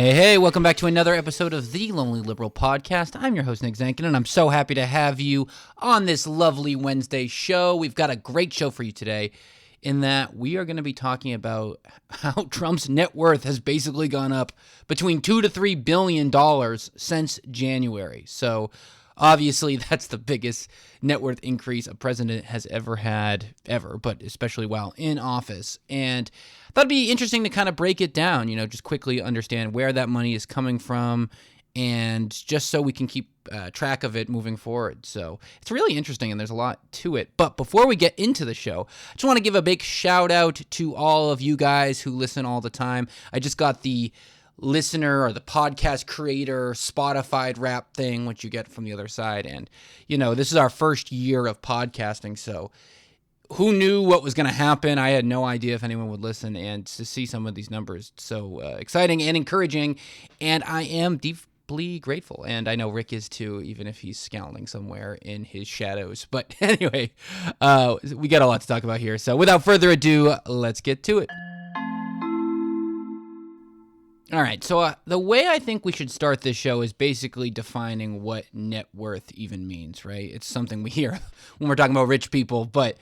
Hey, welcome back to another episode of the Lonely Liberal Podcast. I'm your host, Nick Zankin, and I'm so happy to have you on this lovely Wednesday show. We've got a great show for you today in that we are going to be talking about how Trump's net worth has basically gone up between $2 to $3 billion since January. So obviously, that's the biggest net worth increase a president has ever had, but especially while in office. And that'd be interesting to kind of break it down, just quickly understand where that money is coming from and just so we can keep track of it moving forward. So it's really interesting and there's a lot to it. But before we get into the show, I just want to give a big shout out to all of you guys who listen all the time. I just got the listener or the podcast creator Spotify wrap thing, which you get from the other side. And, this is our first year of podcasting. So who knew what was going to happen? I had no idea if anyone would listen, and to see some of these numbers, so exciting and encouraging. And I am deeply grateful. And I know Rick is too, even if he's scowling somewhere in his shadows. But anyway, we got a lot to talk about here. So without further ado, let's get to it. All right, so the way I think we should start this show is basically defining what net worth even means, right? It's something we hear when we're talking about rich people, but,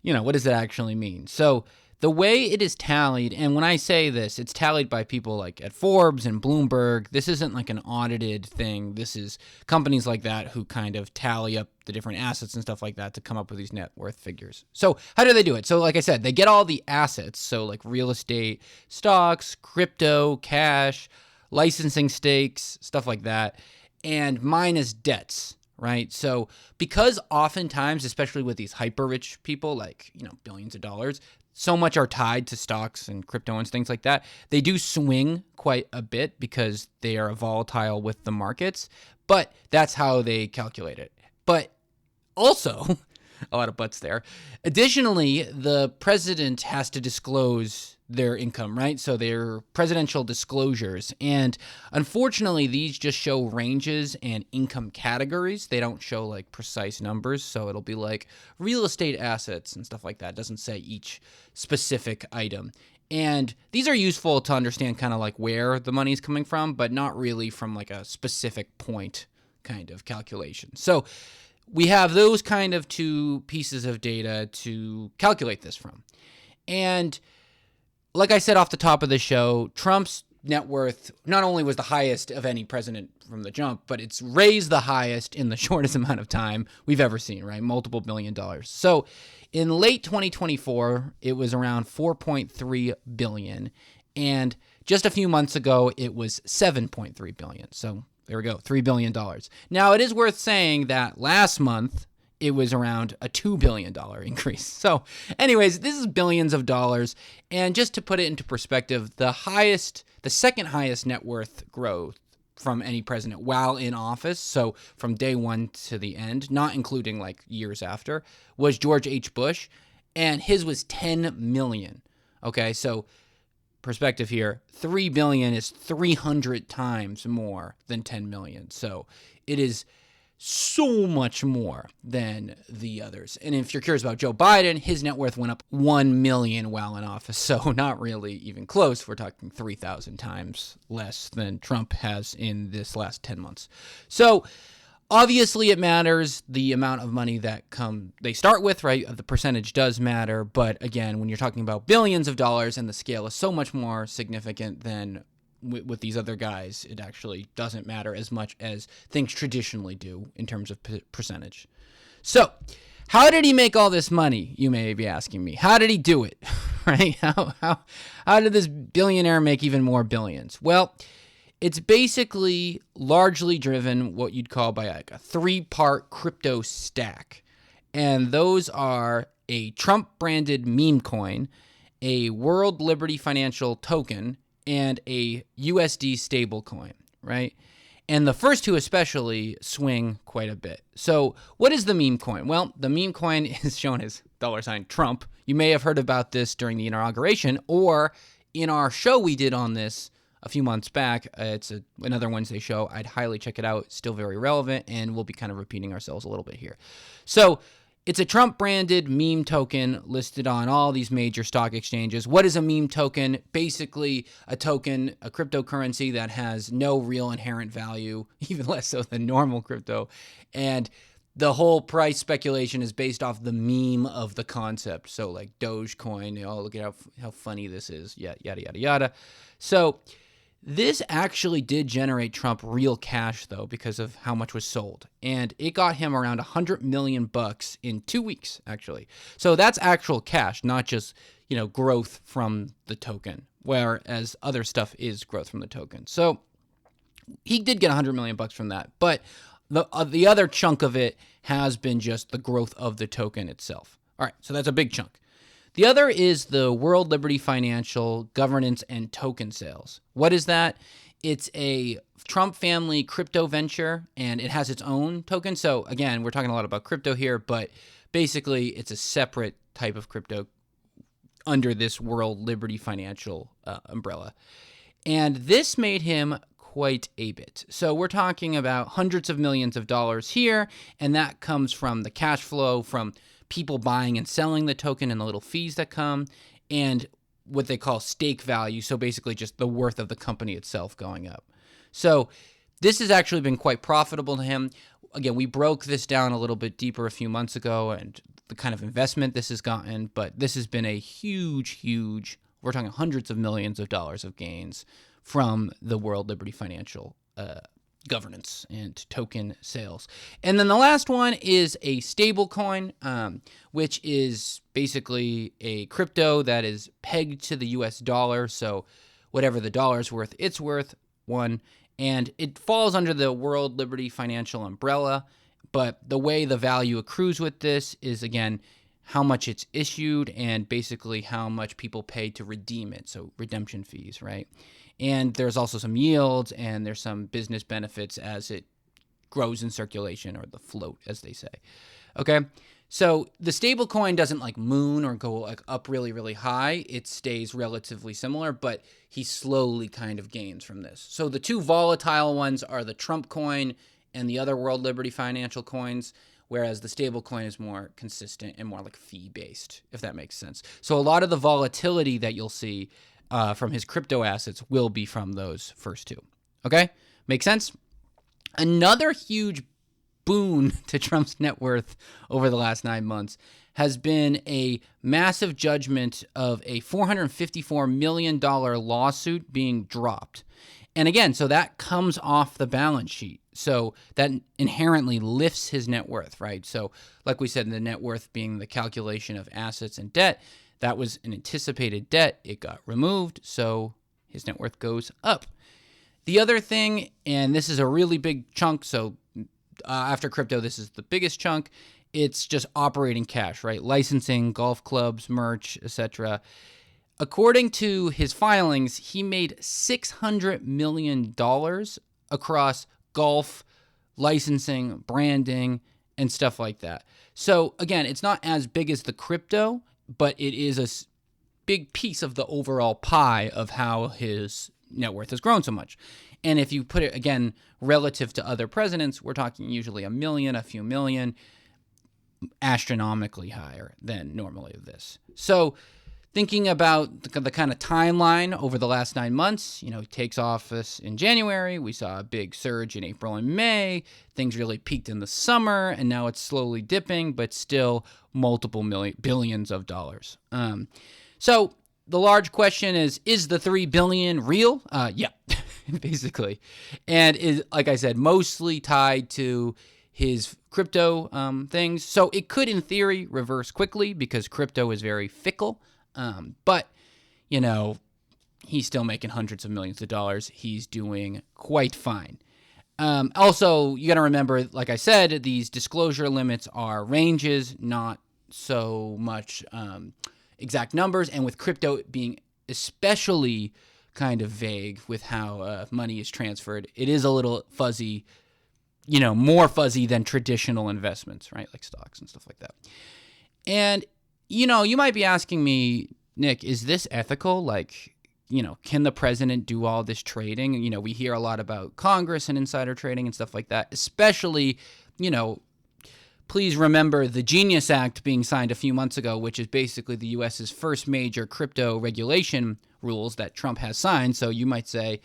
what does it actually mean? So the way it is tallied, and when I say this, it's tallied by people like at Forbes and Bloomberg. This isn't like an audited thing. This is companies like that who kind of tally up the different assets and stuff like that to come up with these net worth figures. So how do they do it? So like I said, they get all the assets, so like real estate, stocks, crypto, cash, licensing stakes, stuff like that, and minus debts, right? So because oftentimes, especially with these hyper rich people, like, billions of dollars, so much are tied to stocks and crypto and things like that, they do swing quite a bit because they are volatile with the markets, but that's how they calculate it. But also, a lot of buts there. Additionally, the president has to disclose their income, right? So they're presidential disclosures. And unfortunately, these just show ranges and income categories. They don't show like precise numbers. So it'll be like real estate assets and stuff like that. It doesn't say each specific item. And these are useful to understand kind of like where the money is coming from, but not really from like a specific point kind of calculation. So we have those kind of two pieces of data to calculate this from. And like I said off the top of the show, Trump's net worth not only was the highest of any president from the jump, but it's raised the highest in the shortest amount of time we've ever seen, right? Multiple $1 billion. So in late 2024, it was around $4.3 billion. And just a few months ago, it was $7.3 billion. So there we go, $3 billion. Now, it is worth saying that last month, it was around a $2 billion increase. So anyways, this is billions of dollars. And just to put it into perspective, the second highest net worth growth from any president while in office, so from day one to the end, not including like years after, was George H. Bush. And his was 10 million. Okay, so perspective here, 3 billion is 300 times more than 10 million. So it is so much more than the others. And if you're curious about Joe Biden, his net worth went up 1 million while in office. So not really even close. We're talking 3,000 times less than Trump has in this last 10 months. So obviously it matters the amount of money that they start with, right? The percentage does matter. But again, when you're talking about billions of dollars and the scale is so much more significant than with these other guys, it actually doesn't matter as much as things traditionally do in terms of percentage. So how did he make all this money? You may be asking me. How did he do it? Right? How did this billionaire make even more billions? Well, it's basically largely driven what you'd call by like a 3-part crypto stack. And those are a Trump-branded meme coin, a World Liberty Financial token, and a USD stablecoin, right? And the first two especially swing quite a bit. So what is the meme coin? Well, the meme coin is shown as $Trump. You may have heard about this during the inauguration or in our show we did on this a few months back. It's another Wednesday show. I'd highly check it out. Still very relevant, and we'll be kind of repeating ourselves a little bit here. So It's a Trump-branded meme token listed on all these major stock exchanges. What is a meme token? Basically, a token, a cryptocurrency that has no real inherent value, even less so than normal crypto. And the whole price speculation is based off the meme of the concept. So like Dogecoin, look at how funny this is, yada, yada, yada. So this actually did generate Trump real cash, though, because of how much was sold. And it got him around $100 million in 2 weeks, actually. So that's actual cash, not just, growth from the token, whereas other stuff is growth from the token. So he did get $100 million from that. But the other chunk of it has been just the growth of the token itself. All right, so that's a big chunk. The other is the World Liberty Financial Governance and Token Sales. What is that? It's a Trump family crypto venture, and it has its own token. So again, we're talking a lot about crypto here, but basically it's a separate type of crypto under this World Liberty Financial umbrella. And this made him quite a bit. So we're talking about hundreds of millions of dollars here, and that comes from the cash flow from people buying and selling the token and the little fees that come, and what they call stake value. So basically just the worth of the company itself going up. So this has actually been quite profitable to him. Again, we broke this down a little bit deeper a few months ago and the kind of investment this has gotten, but this has been a huge, we're talking hundreds of millions of dollars of gains from the World Liberty Financial governance and token sales. And then the last one is a stablecoin, which is basically a crypto that is pegged to the US dollar. So whatever the dollar's worth, it's worth one. And it falls under the World Liberty Financial umbrella. But the way the value accrues with this is, again, how much it's issued and basically how much people pay to redeem it. So redemption fees, right? And there's also some yields and there's some business benefits as it grows in circulation, or the float, as they say. Okay, so the stable coin doesn't like moon or go like up really, really high. It stays relatively similar, but he slowly kind of gains from this. So the two volatile ones are the Trump coin and the other World Liberty Financial coins, whereas the stable coin is more consistent and more like fee-based, if that makes sense. So a lot of the volatility that you'll see from his crypto assets will be from those first two. Okay? Make sense? Another huge boon to Trump's net worth over the last 9 months has been a massive judgment of a $454 million lawsuit being dropped. And again, so that comes off the balance sheet. So that inherently lifts his net worth, right? So like we said, the net worth being the calculation of assets and debt, that was an anticipated debt. It got removed, so his net worth goes up. The other thing, and this is a really big chunk, so after crypto, this is the biggest chunk, it's just operating cash, right? Licensing, golf clubs, merch, etc. According to his filings, he made $600 million across golf, licensing, branding, and stuff like that. So again, it's not as big as the crypto, but it is a big piece of the overall pie of how his net worth has grown so much. And if you put it, again, relative to other presidents, we're talking usually a million, a few million, astronomically higher than normally of this. So thinking about the kind of timeline over the last 9 months, he takes office in January. We saw a big surge in April and May. Things really peaked in the summer, and now it's slowly dipping, but still multiple billions of dollars. So the large question is the $3 billion real? Yeah, basically. And is, like I said, mostly tied to his crypto things. So it could, in theory, reverse quickly because crypto is very fickle. But, he's still making hundreds of millions of dollars. He's doing quite fine. Also, you got to remember, like I said, these disclosure limits are ranges, not so much exact numbers. And with crypto being especially kind of vague with how money is transferred, it is a little fuzzy, more fuzzy than traditional investments, right? Like stocks and stuff like that. And you might be asking me, Nick, is this ethical? Like, can the president do all this trading? We hear a lot about Congress and insider trading and stuff like that, especially, please remember the Genius Act being signed a few months ago, which is basically the U.S.'s first major crypto regulation rules that Trump has signed. So you might say,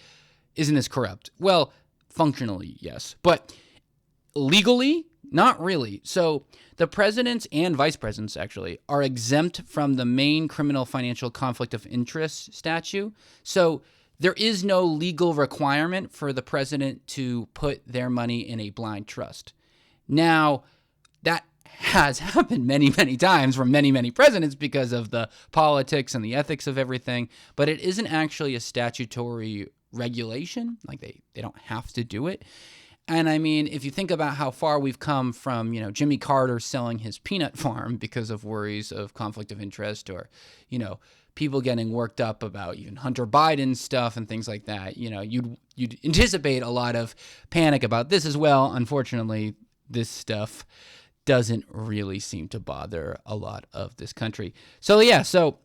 isn't this corrupt? Well, functionally, yes. But legally, not really. So the presidents and vice presidents actually are exempt from the main criminal financial conflict of interest statute. So there is no legal requirement for the president to put their money in a blind trust. Now, that has happened many, many times from many, many presidents because of the politics and the ethics of everything, but it isn't actually a statutory regulation. Like they don't have to do it. And I mean, if you think about how far we've come from, Jimmy Carter selling his peanut farm because of worries of conflict of interest, or, people getting worked up about even Hunter Biden stuff and things like that, you'd anticipate a lot of panic about this as well. Unfortunately, this stuff doesn't really seem to bother a lot of this country. So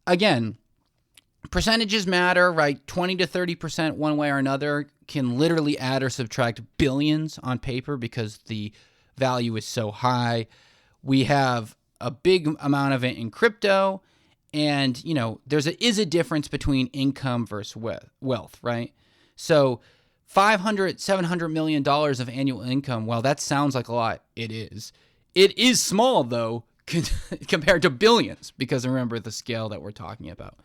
again, percentages matter, right? 20 to 30% one way or another can literally add or subtract billions on paper because the value is so high. We have a big amount of it in crypto, and there is a difference between income versus wealth, right? So $500-700 million of annual income, well, that sounds like a lot. It is. It is small, though, compared to billions, because remember the scale that we're talking about.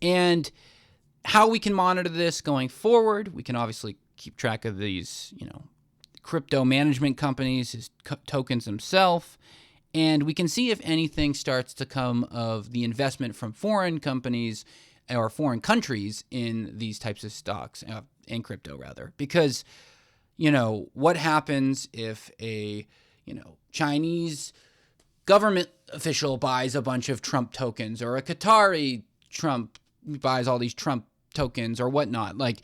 And how we can monitor this going forward, we can obviously keep track of these, crypto management companies, his tokens themselves, and we can see if anything starts to come of the investment from foreign companies or foreign countries in these types of stocks, in crypto rather. Because, what happens if a, Chinese government official buys a bunch of Trump tokens, or a Qatari Trump buys all these Trump tokens or whatnot? Like,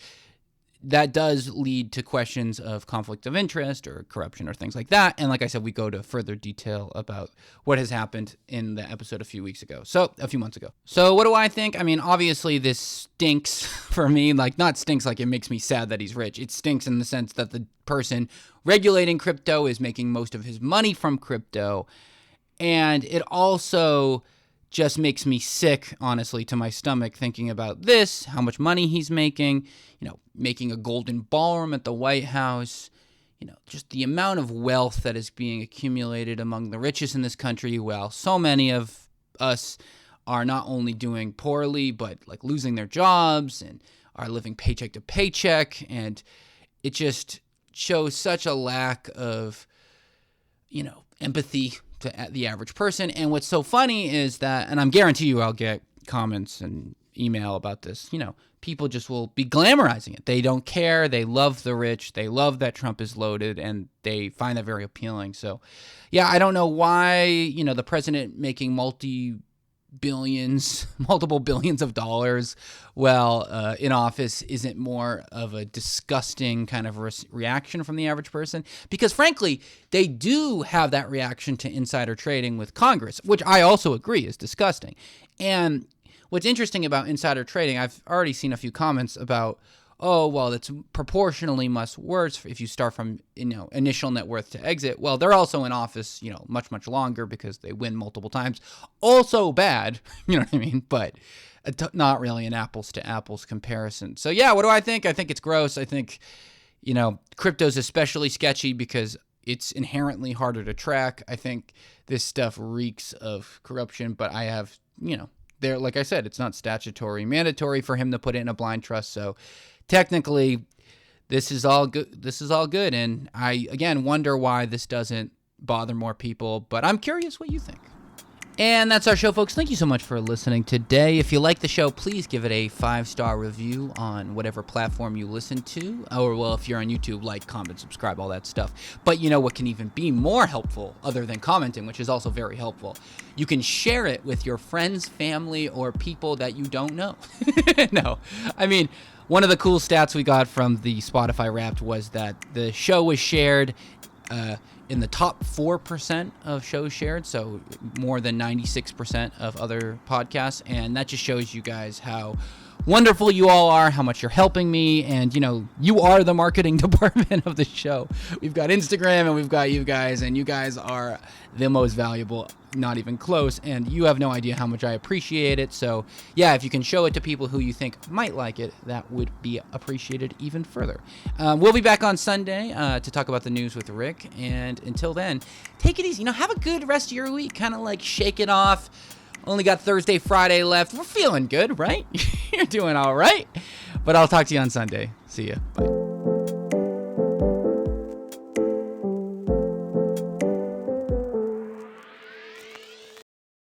that does lead to questions of conflict of interest or corruption or things like that. And like I said, we go to further detail about what has happened in the episode a few months ago. So what do I think? I mean, obviously this stinks for me. Like, not stinks like it makes me sad that he's rich. It stinks in the sense that the person regulating crypto is making most of his money from crypto. And it also just makes me sick, honestly, to my stomach thinking about this, how much money he's making, making a golden ballroom at the White House, just the amount of wealth that is being accumulated among the richest in this country, while so many of us are not only doing poorly, but like losing their jobs and are living paycheck to paycheck. And it just shows such a lack of, empathy to the average person. And what's so funny is that, and I'm guarantee you I'll get comments and email about this, people just will be glamorizing it. They don't care. They love the rich. They love that Trump is loaded, and they find that very appealing. So, yeah, I don't know why, the president making multiple billions of dollars while in office isn't more of a disgusting kind of reaction from the average person. Because frankly, they do have that reaction to insider trading with Congress, which I also agree is disgusting. And what's interesting about insider trading, I've already seen a few comments about, oh, well, it's proportionally much worse if you start from, initial net worth to exit. Well, they're also in office, much, much longer because they win multiple times. Also bad, you know what I mean? But not really an apples to apples comparison. So yeah, what do I think? I think it's gross. I think, crypto's especially sketchy because it's inherently harder to track. I think this stuff reeks of corruption, but I have, like I said, it's not statutory mandatory for him to put it in a blind trust. So technically, this is all good. And I, again, wonder why this doesn't bother more people. But I'm curious what you think. And that's our show, folks. Thank you so much for listening today. If you like the show, please give it a 5-star review on whatever platform you listen to. Or, well, if you're on YouTube, like, comment, subscribe, all that stuff. But you know what can even be more helpful other than commenting, which is also very helpful? You can share it with your friends, family, or people that you don't know. No, I mean, one of the cool stats we got from the Spotify Wrapped was that the show was shared in the top 4% of shows shared, so more than 96% of other podcasts, and that just shows you guys how wonderful you all are, how much you're helping me, and you are the marketing department of the show. We've got Instagram and we've got you guys, and you guys are the most valuable, not even close, and you have no idea how much I appreciate it. So yeah, if you can show it to people who you think might like it, that would be appreciated even further. We'll be back on Sunday to talk about the news with Rick, and until then, take it easy. Have a good rest of your week. Kind of like shake it off. Only got Thursday, Friday left. We're feeling good, right? You're doing all right. But I'll talk to you on Sunday. See ya. Bye.